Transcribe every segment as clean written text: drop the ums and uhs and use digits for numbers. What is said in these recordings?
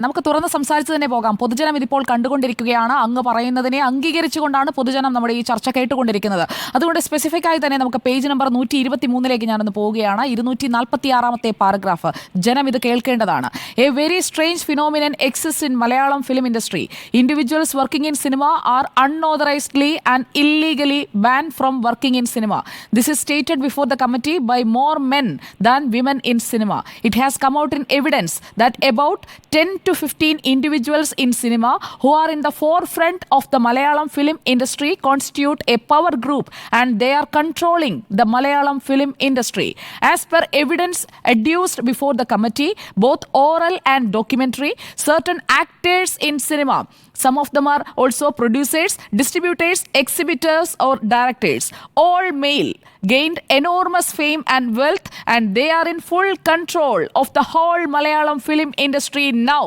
നമുക്ക് തുറന്ന് സംസാരിച്ച് തന്നെ പോകാം. പൊതുജനം ഇതിപ്പോൾ കണ്ടുകൊണ്ടിരിക്കുകയാണ്. അങ്ങ് പറയുന്നതിനെ അംഗീകരിച്ചുകൊണ്ടാണ് പൊതുജനം നമ്മുടെ ഈ ചർച്ച കേട്ടുകൊണ്ടിരിക്കുന്നത്. അതുകൊണ്ട് സ്പെസിഫിക് ആയി തന്നെ നമുക്ക് പേജ് നമ്പർ 123 ഞാനൊന്ന് പോവുകയാണ്. 246 പാരഗ്രാഫ്. ജനം ഇത് കേൾക്കേണ്ടതാണ്. A very strange phenomenon exist in Malayalam film industry. Individuals working in cinema are unauthorisedly and illegally ban from working in cinema. This is stated before the committee by more men than women in cinema. It has come out in evidence that about 10 to 15 individuals in cinema who are in the forefront of the Malayalam film industry constitute a power group and they are controlling the Malayalam film industry. As per evidence adduced before the committee, both oral and documentary, certain actors in cinema, some of them are also producers, distributors, exhibitors or directors, all male, gained enormous fame and wealth and they are in full control of the whole Malayalam film industry now.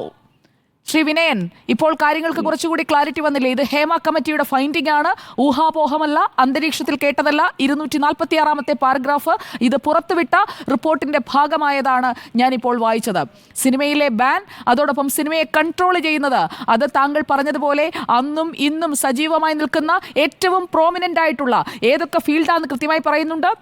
Shri Vinayan, ഇപ്പോൾ കാര്യങ്ങൾക്ക് കുറച്ചുകൂടി clarity വന്നില്ലേ? ഇത് ഹേമ കമ്മിറ്റിയുടെ finding ആണ്, ഊഹാപോഹമല്ല, അന്തരീക്ഷത്തിൽ കേട്ടതല്ല. 246 paragraph ഇത് പുറത്തുവിട്ട റിപ്പോർട്ടിന്റെ ഭാഗമായതാണ് ഞാനിപ്പോൾ വായിച്ചത്. സിനിമയിലെ ബാൻ, അതോടൊപ്പം സിനിമയെ കൺട്രോൾ ചെയ്യുന്നത്, അത് താങ്കൾ പറഞ്ഞതുപോലെ അന്നും ഇന്നും സജീവമായി നിൽക്കുന്ന ഏറ്റവും പ്രോമിനന്റ് ആയിട്ടുള്ള ഏതൊക്കെ ഫീൽഡാണെന്ന് കൃത്യമായി പറയുന്നുണ്ട്.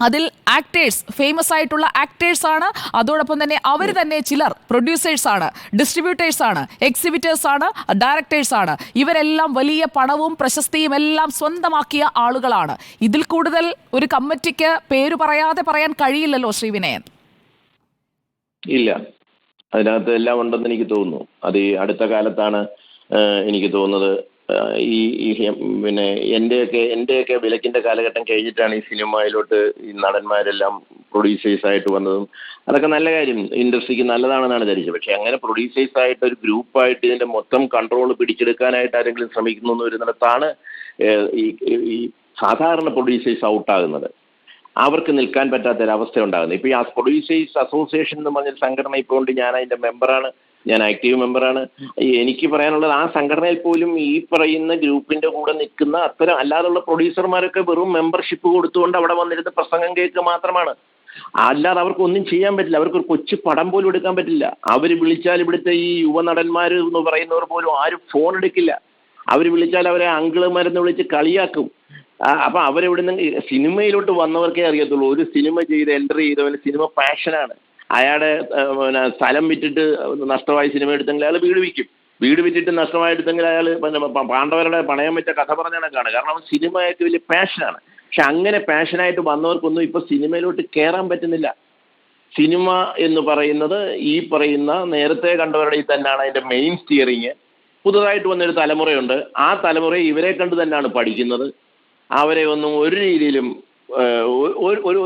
അതിൽ ആക്ടേഴ്സ്, ഫേമസ് ആയിട്ടുള്ള ആക്ടേഴ്സ് ആണ്. അതോടൊപ്പം തന്നെ അവർ തന്നെ ചിലർ പ്രൊഡ്യൂസേഴ്സ് ആണ്, ഡിസ്ട്രിബ്യൂട്ടേഴ്സ് ആണ്, എക്സിബിറ്റേഴ്സ് ആണ്, ഡയറക്ടേഴ്സ് ആണ്. ഇവരെല്ലാം വലിയ പണവും പ്രശസ്തിയും എല്ലാം സ്വന്തമാക്കിയ ആളുകളാണ്. ഇതിൽ കൂടുതൽ ഒരു കമ്മിറ്റിക്ക് പേര് പറയാതെ പറയാൻ കഴിയില്ലല്ലോ ശ്രീ വിനയൻ. ഇല്ല, അതിനകത്ത് എല്ലാം ഉണ്ടെന്ന് എനിക്ക് തോന്നുന്നു. അത് ഈ അടുത്ത കാലത്താണ് എനിക്ക് തോന്നുന്നത്. പിന്നെ എന്റെയൊക്കെ വിലക്കിന്റെ കാലഘട്ടം കഴിഞ്ഞിട്ടാണ് ഈ സിനിമയിലോട്ട് ഈ നടന്മാരെല്ലാം പ്രൊഡ്യൂസേഴ്സ് ആയിട്ട് വന്നതും. അതൊക്കെ നല്ല കാര്യം, ഇൻഡസ്ട്രിക്ക് നല്ലതാണെന്നാണ് ധരിച്ചത്. പക്ഷെ അങ്ങനെ പ്രൊഡ്യൂസേഴ്സ് ആയിട്ട് ഒരു ഗ്രൂപ്പായിട്ട് ഇതിന്റെ മൊത്തം കൺട്രോൾ പിടിച്ചെടുക്കാനായിട്ട് ആരെങ്കിലും ശ്രമിക്കുന്നു വരുന്നിടത്താണ് ഈ സാധാരണ പ്രൊഡ്യൂസേഴ്സ് ഔട്ടാകുന്നത്. അവർക്ക് നിൽക്കാൻ പറ്റാത്തൊരവസ്ഥ ഉണ്ടാകുന്നത്. ഇപ്പോൾ ഈ പ്രൊഡ്യൂസേഴ്സ് അസോസിയേഷൻ എന്ന് പറഞ്ഞൊരു സംഘടന ഇപ്പോൾ ഉണ്ട്. ഞാൻ അതിന്റെ മെമ്പറാണ്, ഞാൻ ആക്റ്റീവ് മെമ്പറാണ്. എനിക്ക് പറയാനുള്ളത്, ആ സംഘടനയിൽ പോലും ഈ പറയുന്ന ഗ്രൂപ്പിന്റെ കൂടെ നിൽക്കുന്ന അത്തരം അല്ലാതുള്ള പ്രൊഡ്യൂസർമാരൊക്കെ വെറും മെമ്പർഷിപ്പ് കൊടുത്തുകൊണ്ട് അവിടെ വന്നിരുന്ന പ്രസംഗം കേൾക്കുക മാത്രമാണ്. അല്ലാതെ അവർക്ക് ഒന്നും ചെയ്യാൻ പറ്റില്ല. അവർക്ക് ഒരു കൊച്ചു പടം പോലും എടുക്കാൻ പറ്റില്ല. അവർ വിളിച്ചാൽ ഇവിടുത്തെ ഈ യുവനടന്മാർ എന്ന് പറയുന്നവർ പോലും ആരും ഫോൺ എടുക്കില്ല. അവർ വിളിച്ചാൽ അവരെ അങ്കിളുമാരെന്ന് വിളിച്ച് കളിയാക്കും. അപ്പം അവരെവിടുന്ന് സിനിമയിലോട്ട് വന്നവർക്കേ അറിയത്തുള്ളൂ. ഒരു സിനിമ ചെയ്ത് എൻട്രി ചെയ്തവന് സിനിമ പാഷനാണ്. അയാളുടെ സ്ഥലം വിറ്റിട്ട് നഷ്ടമായി സിനിമ എടുത്തെങ്കിൽ അയാൾ വീട് വിൽക്കും. വീട് വിറ്റിട്ട് നഷ്ടമായി എടുത്തെങ്കിൽ അയാൾ പാണ്ഡവരുടെ പണയം വെച്ച കഥ പറഞ്ഞ കണക്കാണ്. കാരണം അവൻ സിനിമയായിട്ട് വലിയ പാഷനാണ്. പക്ഷെ അങ്ങനെ പാഷനായിട്ട് വന്നവർക്കൊന്നും ഇപ്പൊ സിനിമയിലോട്ട് കയറാൻ പറ്റുന്നില്ല. സിനിമ എന്ന് പറയുന്നത് ഈ പറയുന്ന നേരത്തെ കണ്ടവരുടെ തന്നെയാണ് അതിന്റെ മെയിൻ സ്റ്റിയറിങ്. പുതുതായിട്ട് വന്നൊരു തലമുറയുണ്ട്. ആ തലമുറ ഇവരെ കണ്ട് തന്നെയാണ് പഠിക്കുന്നത്. അവരെ ഒന്നും ഒരു രീതിയിലും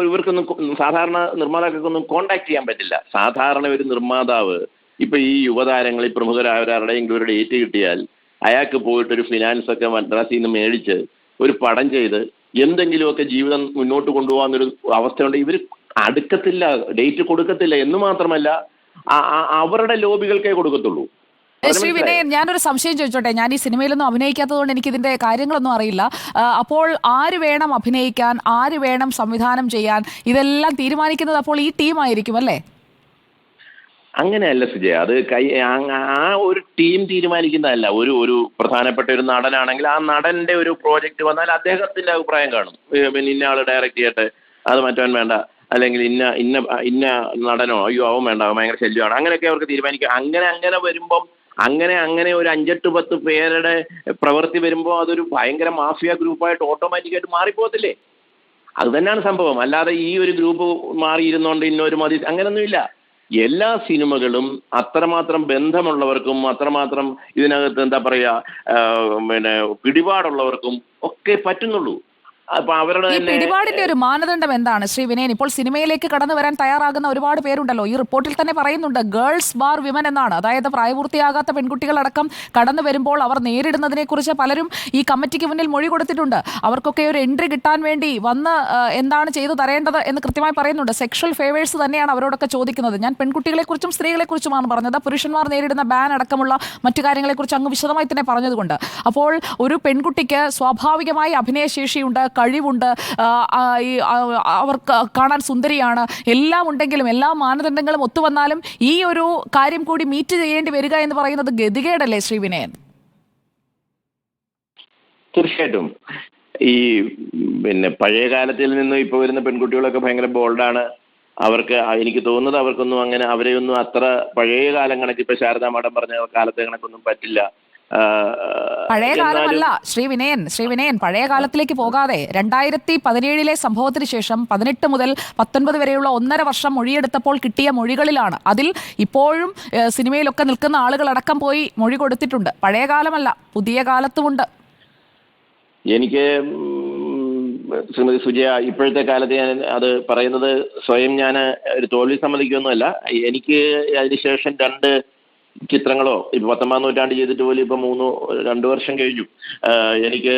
ഇവർക്കൊന്നും സാധാരണ നിർമ്മാതാക്കൾക്കൊന്നും കോണ്ടാക്ട് ചെയ്യാൻ പറ്റില്ല. സാധാരണ ഒരു നിർമ്മാതാവ് ഇപ്പൊ ഈ യുവതാരങ്ങളിൽ പ്രമുഖരായവരുടെയെങ്കിലും ഒരു ഡേറ്റ് കിട്ടിയാൽ അയാൾക്ക് പോയിട്ടൊരു ഫിനാൻസ് ഒക്കെ മദ്രാസിൽ നിന്ന് മേടിച്ച് ഒരു പടം ചെയ്ത് എന്തെങ്കിലുമൊക്കെ ജീവിതം മുന്നോട്ട് കൊണ്ടുപോകാന്നൊരു അവസ്ഥയുണ്ട്. ഇവർ അടുക്കത്തില്ല, ഡേറ്റ് കൊടുക്കത്തില്ല. എന്ന് മാത്രമല്ല അവരുടെ ലോബികൾക്കേ കൊടുക്കത്തുള്ളൂ. ശ്രീ വിനയൻ, ഞാനൊരു സംശയം ചോദിച്ചോട്ടെ. ഞാൻ ഈ സിനിമയിലൊന്നും അഭിനയിക്കാത്തതുകൊണ്ട് എനിക്ക് ഇതിന്റെ കാര്യങ്ങളൊന്നും അറിയില്ല. അപ്പോൾ ആര് വേണം അഭിനയിക്കാൻ, ആര് വേണം സംവിധാനം ചെയ്യാൻ, ഇതെല്ലാം തീരുമാനിക്കുന്നത് അപ്പോൾ ഈ ടീമായിരിക്കും അല്ലേ? അങ്ങനെയല്ല സുജയ, അത് ആ ഒരു ടീം തീരുമാനിക്കുന്നതല്ല. ഒരു പ്രധാനപ്പെട്ട ഒരു നടനാണെങ്കിൽ ആ നടന്റെ ഒരു പ്രോജക്റ്റ് വന്നാൽ അദ്ദേഹത്തിന്റെ അഭിപ്രായം കാണും. പിന്നെ ഇന്ന ആള് ഡയറക്റ്റ് ചെയ്യട്ടെ, അത് മറ്റവൻ വേണ്ട, അല്ലെങ്കിൽ ഇന്ന നടനോ, അയ്യോ അവൻ വേണ്ട, ഭയങ്കര ശല്യമാണ്, അങ്ങനെയൊക്കെ അവർക്ക് തീരുമാനിക്കാം. അങ്ങനെ വരുമ്പം അങ്ങനെ ഒരു 5-8-10 പേരുടെ പ്രവൃത്തി വരുമ്പോൾ അതൊരു ഭയങ്കര മാഫിയ ഗ്രൂപ്പായിട്ട് ഓട്ടോമാറ്റിക്കായിട്ട് മാറിപ്പോകത്തില്ലേ? അത് തന്നെയാണ് സംഭവം. അല്ലാതെ ഈ ഒരു ഗ്രൂപ്പ് മാറിയിരുന്നോണ്ട് ഇന്നൊരു മതി അങ്ങനെയൊന്നുമില്ല. എല്ലാ സിനിമകളും അത്രമാത്രം ബന്ധമുള്ളവർക്കും അത്രമാത്രം ഇതിനകത്ത് എന്താ പറയുക, പിന്നെ പിടിപാടുള്ളവർക്കും ഒക്കെ പറ്റുന്നുള്ളൂ. ഈ പിടിപാടിന്റെ ഒരു മാനദണ്ഡം എന്താണ് ശ്രീ വിനയൻ? ഇപ്പോൾ സിനിമയിലേക്ക് കടന്നു വരാൻ തയ്യാറാകുന്ന ഒരുപാട് പേരുണ്ടല്ലോ. ഈ റിപ്പോർട്ടിൽ തന്നെ പറയുന്നുണ്ട് ഗേൾസ് ബാർ വിമൻ എന്നാണ്. അതായത് പ്രായപൂർത്തിയാകാത്ത പെൺകുട്ടികളടക്കം കടന്നു വരുമ്പോൾ അവർ നേരിടുന്നതിനെ കുറിച്ച് പലരും ഈ കമ്മിറ്റിക്ക് മുന്നിൽ മൊഴി കൊടുത്തിട്ടുണ്ട്. അവർക്കൊക്കെ ഒരു എൻട്രി കിട്ടാൻ വേണ്ടി വന്ന് എന്താണ് ചെയ്തു തരേണ്ടത് എന്ന് കൃത്യമായി പറയുന്നുണ്ട്. സെക്ഷൽ ഫേവേഴ്സ് തന്നെയാണ് അവരോടൊക്കെ ചോദിക്കുന്നത്. ഞാൻ പെൺകുട്ടികളെക്കുറിച്ചും സ്ത്രീകളെക്കുറിച്ചുമാണ് പറഞ്ഞത്. പുരുഷന്മാർ നേരിടുന്ന ബാൻ അടക്കമുള്ള മറ്റു കാര്യങ്ങളെക്കുറിച്ച് അങ്ങ് വിശദമായി തന്നെ പറഞ്ഞതുകൊണ്ട്. അപ്പോൾ ഒരു പെൺകുട്ടിക്ക് സ്വാഭാവികമായി അഭിനയശേഷിയുണ്ട്, കഴിവുണ്ട്, അവർക്ക് കാണാൻ സുന്ദരിയാണ്, എല്ലാം ഉണ്ടെങ്കിലും എല്ലാ മാനദണ്ഡങ്ങളും ഒത്തുവന്നാലും ഈ ഒരു കാര്യം കൂടി മീറ്റ് ചെയ്യേണ്ടി വരിക എന്ന് പറയുന്നത് ഗതികേടല്ലേ ശ്രീ വിനയൻ? തീർച്ചയായിട്ടും ഈ പിന്നെ പഴയ കാലത്തിൽ നിന്ന് ഇപ്പോൾ വരുന്ന പെൺകുട്ടികളൊക്കെ ഭയങ്കര ബോൾഡാണ്. അവർക്ക് എനിക്ക് തോന്നുന്നത് അവർക്കൊന്നും അങ്ങനെ അവരെയൊന്നും അത്ര പഴയ കാലം കണക്ക് ഇപ്പൊ ശാരദാ മാഡം പറഞ്ഞ കാലത്തെ കണക്കൊന്നും പറ്റില്ല. പഴയ കാലമല്ല ശ്രീ വിനയൻ, പഴയ കാലത്തിലേക്ക് പോകാതെ 2017 സംഭവത്തിന് ശേഷം 18 മുതൽ 19 വരെയുള്ള 1.5 വർഷം മൊഴിയെടുത്തപ്പോൾ കിട്ടിയ മൊഴികളിലാണ്. അതിൽ ഇപ്പോഴും സിനിമയിലൊക്കെ നിൽക്കുന്ന ആളുകളടക്കം പോയി മൊഴി കൊടുത്തിട്ടുണ്ട്. പഴയ കാലമല്ല, പുതിയ കാലത്തുമുണ്ട്. എനിക്ക് ശ്രീമതി സുജയ, ഇപ്പോഴത്തെ കാലത്ത് ഞാൻ അത് പറയുന്നത് സ്വയം ഞാൻ ഒരു തോൽവി സമ്മതിക്കൊന്നുമല്ല. എനിക്ക് അതിനുശേഷം 2 ചിത്രങ്ങളോ ഇപ്പൊ 19ാം നൂറ്റാണ്ട് ചെയ്തിട്ട് പോലും ഇപ്പൊ 2 വർഷം കഴിഞ്ഞു. എനിക്ക്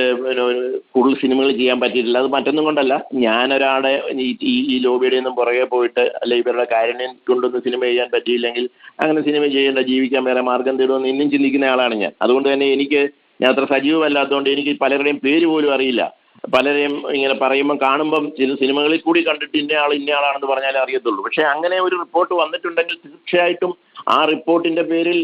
കൂടുതൽ സിനിമകൾ ചെയ്യാൻ പറ്റിയിട്ടില്ല. അത് മറ്റൊന്നും കൊണ്ടല്ല, ഞാനൊരാളെ ഈ ലോബിയുടെ ഒന്നും പുറകെ പോയിട്ട് അല്ല ഇവരുടെ കാര്യം കൊണ്ടൊന്നും സിനിമ ചെയ്യാൻ പറ്റിയില്ലെങ്കിൽ അങ്ങനെ സിനിമ ചെയ്യേണ്ട, ജീവിക്കാൻ വേറെ മാർഗം തേടുമെന്ന് ഇന്നും ചിന്തിക്കുന്ന ആളാണ് ഞാൻ. അതുകൊണ്ട് തന്നെ ഞാൻ അത്ര സജീവമല്ലാത്തതുകൊണ്ട് എനിക്ക് പലരുടെയും പേര് പോലും അറിയില്ല. പലരെയും ഇങ്ങനെ പറയുമ്പോൾ കാണുമ്പം ചില സിനിമകളിൽ കൂടി കണ്ടിട്ട് ഇന്നയാളാണെന്ന് പറഞ്ഞാലേ അറിയത്തുള്ളൂ. പക്ഷെ അങ്ങനെ ഒരു റിപ്പോർട്ട് വന്നിട്ടുണ്ടെങ്കിൽ തീർച്ചയായിട്ടും ആ റിപ്പോർട്ടിന്റെ പേരിൽ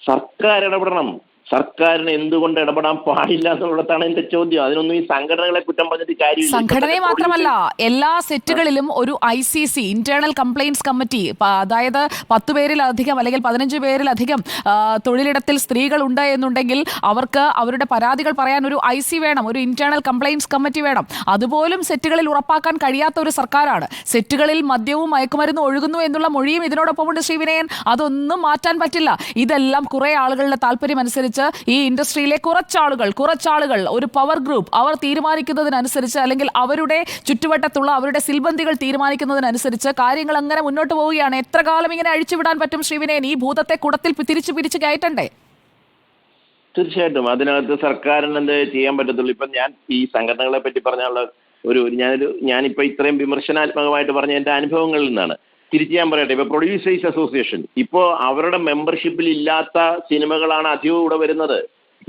സർക്കാർ ഇടപെടണം. സർക്കാരിന് എന്തുകൊണ്ട് ഇടപെടാൻ പാടില്ല എന്നുള്ളതാണ് എന്റെ ചോദ്യം. അതിനൊന്നും ഈ സംഘടനകളെ കുറ്റം പറഞ്ഞിട്ട് കാര്യമില്ല. സംഘടനയെ മാത്രമല്ല, എല്ലാ സെറ്റുകളിലും ഒരു ICC ഇന്റേണൽ കംപ്ലയിന്റ്സ് കമ്മിറ്റി, അതായത് 10 പേരിലധികം അല്ലെങ്കിൽ 15 പേരിലധികം തൊഴിലിടത്തിൽ സ്ത്രീകൾ ഉണ്ട് എന്നുണ്ടെങ്കിൽ അവർക്ക് അവരുടെ പരാതികൾ പറയാൻ ഒരു IC വേണം, ഒരു ഇന്റേണൽ കംപ്ലയിന്റ്സ് കമ്മിറ്റി വേണം. അതുപോലും സെറ്റുകളിൽ ഉറപ്പാക്കാൻ കഴിയാത്ത ഒരു സർക്കാരാണ്. സെറ്റുകളിൽ മദ്യവും മയക്കുമരുന്നും ഒഴുകുന്നു എന്നുള്ള മൊഴിയും ഇതിനോടൊപ്പമുണ്ട് ശ്രീ വിനയൻ. അതൊന്നും മാറ്റാൻ പറ്റില്ല. ഇതെല്ലാം കുറെ ആളുകളുടെ താല്പര്യം അനുസരിച്ച് ഈ ഇൻഡസ്ട്രിയിലെ കുറച്ചാളുകൾ ഒരു പവർ ഗ്രൂപ്പ് അവർ തീരുമാനിക്കുന്നതിനനുസരിച്ച് അല്ലെങ്കിൽ അവരുടെ ചുറ്റുവട്ടത്തുള്ള അവരുടെ സിൽബന്ധികൾ തീരുമാനിക്കുന്നതിനനുസരിച്ച് കാര്യങ്ങൾ അങ്ങനെ മുന്നോട്ട് പോവുകയാണ്. എത്ര കാലം ഇങ്ങനെ അഴിച്ചുവിടാൻ പറ്റും ശ്രീ വിനയൻ? ഈ ഭൂതത്തെ കുടത്തിൽ പിരിച്ചു കയറ്റണ്ടേ? തീർച്ചയായിട്ടും അതിനകത്ത് സർക്കാരിന് എന്ത് ചെയ്യാൻ പറ്റത്തുള്ളൂ. ഇപ്പം ഞാൻ ഈ സംഘടനകളെ പറ്റി പറഞ്ഞുള്ള ഞാനിപ്പോ ഇത്രയും വിമർശനാത്മകമായിട്ട് പറഞ്ഞ എന്റെ അനുഭവങ്ങളിൽ നിന്നാണ്. തിരിച്ച് ഞാൻ പറയട്ടെ, ഇപ്പൊ പ്രൊഡ്യൂസേഴ്സ് അസോസിയേഷൻ ഇപ്പോൾ അവരുടെ മെമ്പർഷിപ്പിൽ ഇല്ലാത്ത സിനിമകളാണ് അധികവും ഇവിടെ വരുന്നത്.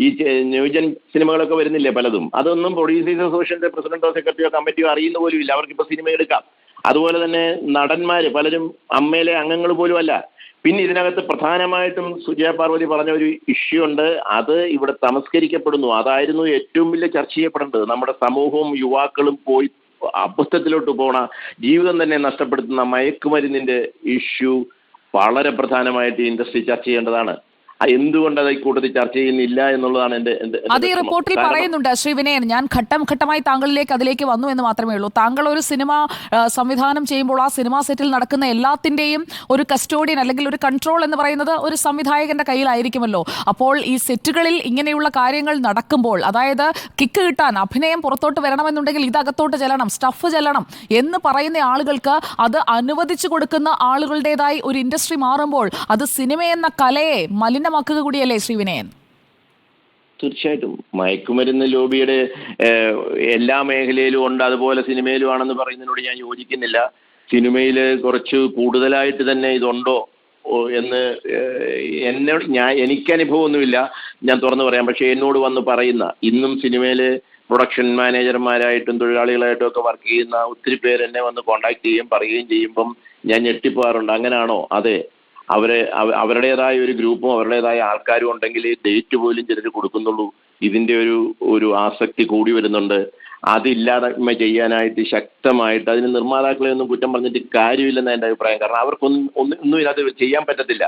ഈ ന്യൂജൻ സിനിമകളൊക്കെ വരുന്നില്ലേ പലതും, അതൊന്നും പ്രൊഡ്യൂസേഴ്സ് അസോസിയേഷന്റെ പ്രസിഡന്റോ സെക്രട്ടറിയോ കമ്മിറ്റിയോ അറിയുന്ന പോലും ഇല്ല. അവർക്കിപ്പോ സിനിമ എടുക്കാം. അതുപോലെ തന്നെ നടന്മാര് പലരും അമ്മയിലെ അംഗങ്ങൾ പോലും അല്ല. പിന്നെ ഇതിനകത്ത് പ്രധാനമായിട്ടും സുജയ പാർവതി പറഞ്ഞ ഒരു ഇഷ്യൂ ഉണ്ട്. അത് ഇവിടെ തമസ്കരിക്കപ്പെടുന്നു. അതായിരുന്നു ഏറ്റവും വലിയ ചർച്ച ചെയ്യപ്പെടേണ്ടത്. നമ്മുടെ സമൂഹവും യുവാക്കളും പോയി അബദ്ധത്തിലോട്ട് പോണ, ജീവിതം തന്നെ നഷ്ടപ്പെടുത്തുന്ന മയക്കുമരുന്നിന്റെ ഇഷ്യൂ വളരെ പ്രധാനമായിട്ട് ഇൻഡസ്ട്രി ചർച്ച ചെയ്യേണ്ടതാണ്. എന്തുകൊണ്ട് അത് ഈ കൂട്ടത്തിൽ ചർച്ച ചെയ്യുന്നില്ല എന്നുള്ളതാണ് അത് ഈ റിപ്പോർട്ടിൽ പറയുന്നുണ്ട് ശ്രീ വിനയൻ. ഞാൻ ഘട്ടമായി അതിലേക്ക് വന്നു എന്ന് മാത്രമേ ഉള്ളൂ. താങ്കൾ ഒരു സിനിമ സംവിധാനം ചെയ്യുമ്പോൾ ആ സിനിമാ സെറ്റിൽ നടക്കുന്ന എല്ലാത്തിന്റെയും ഒരു കസ്റ്റോഡിയൻ അല്ലെങ്കിൽ ഒരു കൺട്രോൾ എന്ന് പറയുന്നത് ഒരു സംവിധായകന്റെ കയ്യിലായിരിക്കുമല്ലോ. അപ്പോൾ ഈ സെറ്റുകളിൽ ഇങ്ങനെയുള്ള കാര്യങ്ങൾ നടക്കുമ്പോൾ, അതായത് കിക്ക് കിട്ടാൻ അഭിനയം പുറത്തോട്ട് വരണമെന്നുണ്ടെങ്കിൽ ഇതകത്തോട്ട് ചെല്ലണം, സ്റ്റഫ് ചെല്ലണം എന്ന് പറയുന്ന ആളുകൾക്ക് അത് അനുവദിച്ചു കൊടുക്കുന്ന ആളുകളുടേതായി ഒരു ഇൻഡസ്ട്രി മാറുമ്പോൾ അത് സിനിമ എന്ന കലയെ മലിനമാക്കുക കൂടിയല്ലേ ശ്രീ വിനയൻ? തീർച്ചയായിട്ടും മയക്കുമരുന്ന് ലോബിയുടെ എല്ലാ മേഖലയിലും ഉണ്ട്, അതുപോലെ സിനിമയിലും ആണെന്ന് പറയുന്നതിനോട് ഞാൻ യോജിക്കുന്നില്ല. സിനിമയിൽ കുറച്ച് കൂടുതലായിട്ട് തന്നെ ഇതുണ്ടോ എന്ന് എനിക്ക് അനുഭവമൊന്നുമില്ല, ഞാൻ തുറന്നു പറയാം. പക്ഷെ എന്നോട് വന്ന് പറയുന്ന, ഇന്നും സിനിമയിൽ പ്രൊഡക്ഷൻ മാനേജർമാരായിട്ടും തൊഴിലാളികളായിട്ടും ഒക്കെ വർക്ക് ചെയ്യുന്ന ഒത്തിരി പേര് എന്നെ വന്ന് കോണ്ടാക്ട് പറയുകയും ചെയ്യുമ്പം ഞാൻ ഞെട്ടിപ്പോകാറുണ്ട്. അങ്ങനെയാണോ? അതെ, അവരുടേതായ ഒരു ഗ്രൂപ്പും അവരുടേതായ ആൾക്കാരും ഉണ്ടെങ്കിൽ ഡേറ്റ് പോലും ചിലർ കൊടുക്കുന്നുള്ളൂ. ഇതിന്റെ ഒരു ആസക്തി കൂടി വരുന്നുണ്ട്. അതില്ലായ്മ ചെയ്യാനായിട്ട് ശക്തമായിട്ട് അതിന് നിർമ്മാതാക്കളെ ഒന്നും കുറ്റം പറഞ്ഞിട്ട് കാര്യമില്ലെന്ന് എൻ്റെ അഭിപ്രായം. കാരണം ഒന്നും ഇതിനകത്ത് ചെയ്യാൻ പറ്റത്തില്ല.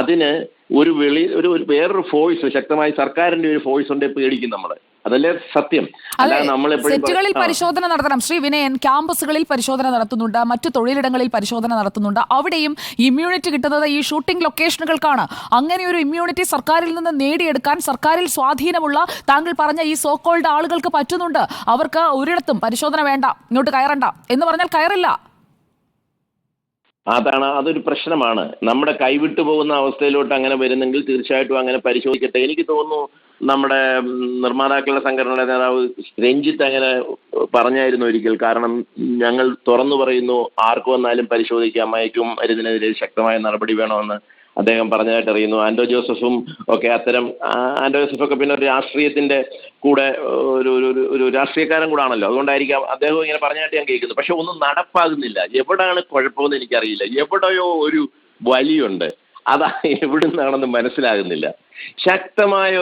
അതിന് വേറൊരു ഫോഴ്സ്, ശക്തമായി സർക്കാരിന്റെ ഒരു ഫോഴ്സ് ഉണ്ടെങ്കിൽ പേടിക്കും നമ്മൾ. അതല്ലേ സത്യം. സെറ്റുകളിൽ പരിശോധന നടത്തണം ശ്രീ വിനയൻ. ക്യാമ്പസുകളിൽ പരിശോധന നടത്തുന്നുണ്ട്, മറ്റു തൊഴിലിടങ്ങളിൽ പരിശോധന നടത്തുന്നുണ്ട്. അവിടെയും ഇമ്മ്യൂണിറ്റി കിട്ടുന്നത് ഈ ഷൂട്ടിംഗ് ലൊക്കേഷനുകൾക്കാണ്. അങ്ങനെ ഒരു ഇമ്മ്യൂണിറ്റി സർക്കാരിൽ നിന്ന് നേടിയെടുക്കാൻ സർക്കാരിൽ സ്വാധീനമുള്ള താങ്കൾ പറഞ്ഞ ഈ സോ കോൾഡ് ആളുകൾക്ക് പറ്റുന്നുണ്ട്. അവർക്ക് ഒരിടത്തും പരിശോധന വേണ്ട, ഇങ്ങോട്ട് കയറണ്ട എന്ന് പറഞ്ഞാൽ കയറില്ല. അതൊരു പ്രശ്നമാണ്. നമ്മുടെ കൈവിട്ടു പോകുന്ന അവസ്ഥയിലോട്ട് അങ്ങനെ വരുന്നെങ്കിൽ തീർച്ചയായിട്ടും അങ്ങനെ പരിശോധിക്കട്ടെ. എനിക്ക് തോന്നുന്നു നമ്മുടെ നിർമ്മാതാക്കളുടെ സംഘടനയുടെ നേതാവ് രഞ്ജിത്ത് അങ്ങനെ പറഞ്ഞായിരുന്നു ഒരിക്കൽ. കാരണം ഞങ്ങൾ തുറന്നു പറയുന്നു, ആർക്ക് വന്നാലും പരിശോധിക്കാം, മയക്കും മരുന്നിനെതിരെ ശക്തമായ നടപടി വേണമെന്ന്. അദ്ദേഹം പറഞ്ഞതായിട്ട് അറിയുന്നു. ആൻഡോ ജോസഫും ഒക്കെ അത്തരം ആൻഡോ ജോസഫൊക്കെ പിന്നെ ഒരു രാഷ്ട്രീയത്തിന്റെ കൂടെ ഒരു രാഷ്ട്രീയക്കാരൻ കൂടെ ആണല്ലോ. അതുകൊണ്ടായിരിക്കാം അദ്ദേഹം ഇങ്ങനെ പറഞ്ഞതായിട്ട് ഞാൻ കേൾക്കുന്നു. പക്ഷെ ഒന്നും നടപ്പാകുന്നില്ല. എവിടെയാണ് കുഴപ്പമെന്ന് എനിക്കറിയില്ല. എവിടെയോ ഒരു വലിയുണ്ട്. അതാ എവിടുന്നാണെന്ന് മനസ്സിലാകുന്നില്ല. ശക്തമായ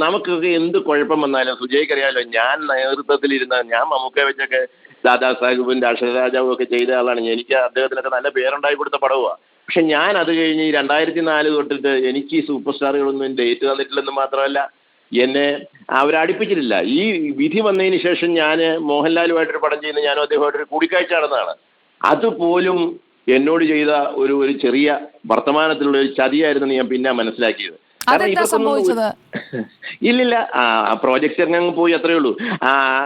നമുക്കൊക്കെ എന്ത് കുഴപ്പം വന്നാലും സുജയ്ക്കറിയാമല്ലോ, ഞാൻ നേതൃത്വത്തിലിരുന്ന ഞാൻ മമ്മൂക്കയെ വെച്ചൊക്കെ ദാദാ സാഹിബും അക്ഷരരാജാവും ഒക്കെ ചെയ്ത ആളാണ്. എനിക്ക് അദ്ദേഹത്തിനൊക്കെ നല്ല പേരുണ്ടായി കൊടുത്ത പടവുമാണ്. പക്ഷെ ഞാൻ അത് കഴിഞ്ഞ് 2004 തൊട്ടിട്ട് എനിക്ക് ഈ സൂപ്പർ സ്റ്റാറുകളൊന്നും ഡേറ്റ് തന്നിട്ടില്ലെന്ന് മാത്രമല്ല എന്നെ അവരടിപ്പിച്ചിട്ടില്ല. ഈ വിധി വന്നതിന് ശേഷം ഞാൻ മോഹൻലാലുമായിട്ടൊരു പടം ചെയ്യുന്ന ഞാനും അദ്ദേഹമായിട്ടൊരു കൂടിക്കാഴ്ച നടന്നതാണ്. അതുപോലും എന്നോട് ചെയ്ത ഒരു ചെറിയ വർത്തമാനത്തിലുള്ള ഒരു ചതിയായിരുന്നു ഞാൻ പിന്നെ മനസ്സിലാക്കിയത്. അതെന്താ സംഭവിച്ചത്? ഇല്ലില്ല, പ്രോജക്റ്റ് അങ്ങ് പോയി, അത്രയേ ഉള്ളൂ.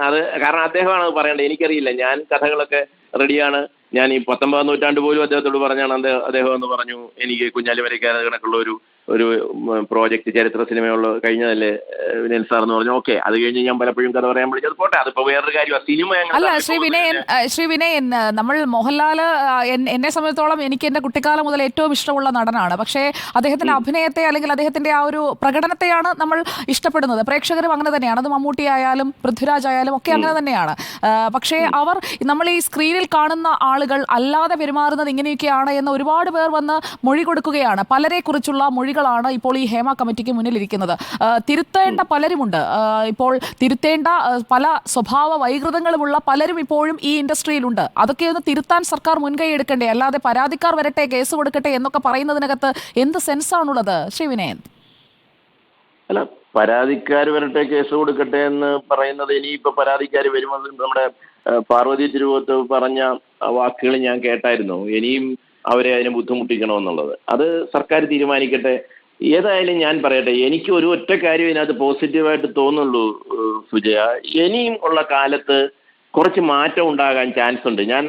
അത് കാരണം അദ്ദേഹമാണ് പറയേണ്ടത്, എനിക്കറിയില്ല. ഞാൻ കഥകളൊക്കെ റെഡിയാണ്. ഞാൻ ഈ 19-ാം നൂറ്റാണ്ട് പോലും അദ്ദേഹത്തോട് പറഞ്ഞാണ് അദ്ദേഹം എന്ന് പറഞ്ഞു എനിക്ക് കുഞ്ഞാലി മരക്കാർ കണക്കുള്ള ഒരു പ്രോജക്റ്റ് ചരിത്ര സിനിമയുള്ള കഴിഞ്ഞതല്ലേ വിനയൻ സാർ എന്ന് പറഞ്ഞു. ഓക്കെ, അത് കഴിഞ്ഞ് ഞാൻ പലപ്പോഴും കഥ പറയാൻ വിളിച്ചത് പോട്ടെ, അതിപ്പോ വേറൊരു കാര്യമാണ്. സിനിമ അല്ല ശ്രീ വിനയൻ, നമ്മൾ മോഹൻലാൽ എന്നെ സംബന്ധിച്ചോളം എനിക്ക് എന്റെ കുട്ടിക്കാലം മുതൽ ഏറ്റവും ഇഷ്ടമുള്ള നടനാണ്. പക്ഷേ അദ്ദേഹത്തിന്റെ അഭിനയത്തെ അല്ലെങ്കിൽ അദ്ദേഹത്തിന്റെ ആ ഒരു പ്രകടനത്തെയാണ് നമ്മൾ ഇഷ്ടപ്പെടുന്നത്. പ്രേക്ഷകരും അങ്ങനെ തന്നെയാണ്. അത് മമ്മൂട്ടി ആയാലും പൃഥ്വിരാജ് ആയാലും ഒക്കെ അങ്ങനെ തന്നെയാണ്. പക്ഷേ നമ്മൾ ഈ സ്ക്രീനിൽ കാണുന്ന ആളുകൾ അല്ലാതെ പെരുമാറുന്നത് ഇങ്ങനെയൊക്കെയാണ് എന്ന് ഒരുപാട് പേർ വന്ന് മൊഴി കൊടുക്കുകയാണ്. പലരെ കുറിച്ചുള്ള മൊഴികളാണ് ഇപ്പോൾ ഈ ഹേമ കമ്മിറ്റിക്ക് മുന്നിലിരിക്കുന്നത്. തിരുത്തേണ്ട പലരുമുണ്ട്. ഇപ്പോൾ തിരുത്തേണ്ട പല സ്വഭാവ വൈകൃതങ്ങളുമുള്ള പലരും ഇപ്പോഴും ഈ ഇൻഡസ്ട്രിയിലുണ്ട്. അതൊക്കെ ഒന്ന് തിരുത്താൻ സർക്കാർ മുൻകൈ എടുക്കണ്ടേ? അല്ലാതെ പരാതിക്കാർ വരട്ടെ, കേസ് കൊടുക്കട്ടെ എന്നൊക്കെ പറയുന്നതിനകത്ത് എന്ത് സെൻസാണുള്ളത് ശ്രീ വിനയൻ? അല്ല, പരാതിക്കാർ വരട്ടെ, കേസ് കൊടുക്കട്ടെ എന്ന് പറയുന്നത് ഇനിയിപ്പോൾ പരാതിക്കാർ വരുമ്പോൾ നമ്മുടെ പാർവതി തിരുവോത്ത് പറഞ്ഞ വാക്കുകൾ ഞാൻ കേട്ടായിരുന്നു. ഇനിയും അവരെ അതിനെ ബുദ്ധിമുട്ടിക്കണമെന്നുള്ളത് അത് സർക്കാർ തീരുമാനിക്കട്ടെ. ഏതായാലും ഞാൻ പറയട്ടെ, എനിക്ക് ഒരു ഒറ്റ കാര്യം ഇതിനകത്ത് പോസിറ്റീവായിട്ട് തോന്നുള്ളൂ സുജയ. ഇനിയും ഉള്ള കാലത്ത് കുറച്ച് മാറ്റം ഉണ്ടാകാൻ ചാൻസ് ഉണ്ട്. ഞാൻ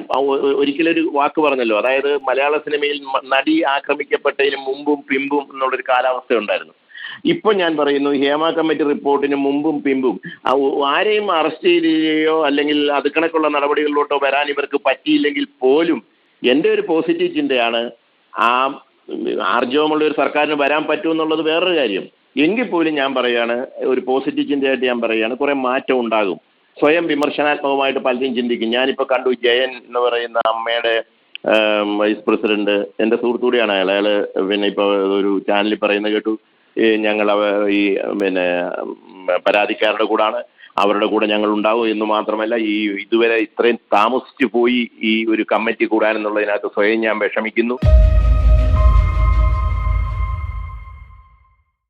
ഒരിക്കലൊരു വാക്ക് പറഞ്ഞല്ലോ, അതായത് മലയാള സിനിമയിൽ നടി ആക്രമിക്കപ്പെട്ടതിന് മുമ്പും പിമ്പും എന്നുള്ളൊരു കാലാവസ്ഥ ഉണ്ടായിരുന്നു. ഇപ്പോൾ ഞാൻ പറയുന്നു, ഹേമ കമ്മിറ്റി റിപ്പോർട്ടിന് മുമ്പും പിമ്പും ആരെയും അറസ്റ്റ് ചെയ്യുകയോ അല്ലെങ്കിൽ അത് കണക്കുള്ള നടപടികളിലോട്ടോ വരാൻ ഇവർക്ക് പറ്റിയില്ലെങ്കിൽ പോലും എൻ്റെ ഒരു പോസിറ്റീവ് ചിന്തയാണ്, ആർജവമുള്ള ഒരു സർക്കാരിന് വരാൻ പറ്റുമെന്നുള്ളത് വേറൊരു കാര്യം. എങ്കിൽ പോലും ഞാൻ പറയുകയാണ്, ഒരു പോസിറ്റീവ് ചിന്തയായിട്ട് ഞാൻ പറയുകയാണ്, കുറേ മാറ്റം ഉണ്ടാകും. സ്വയം വിമർശനാത്മകമായിട്ട് പലരും ചിന്തിക്കും. ഞാനിപ്പോൾ കണ്ടു, ജയൻ എന്ന് പറയുന്ന അമ്മയുടെ വൈസ് പ്രസിഡന്റ്, എൻ്റെ സുഹൃത്തുകൂടിയാണ് അയാൾ പിന്നെ ഇപ്പോൾ ഒരു ചാനലിൽ പറയുന്നത് കേട്ടു, ഞങ്ങൾ പരാതിക്കാരുടെ കൂടാണ്, അവരുടെ കൂടെ ഞങ്ങൾ ഉണ്ടാവും എന്ന് മാത്രമല്ല, ഇതുവരെ ഇത്രയും താമസിച്ചു പോയി ഈ ഒരു കമ്മിറ്റി കൂടാനെന്നുള്ളതിനകത്ത് സ്വയം ഞാൻ വിഷമിക്കുന്നു.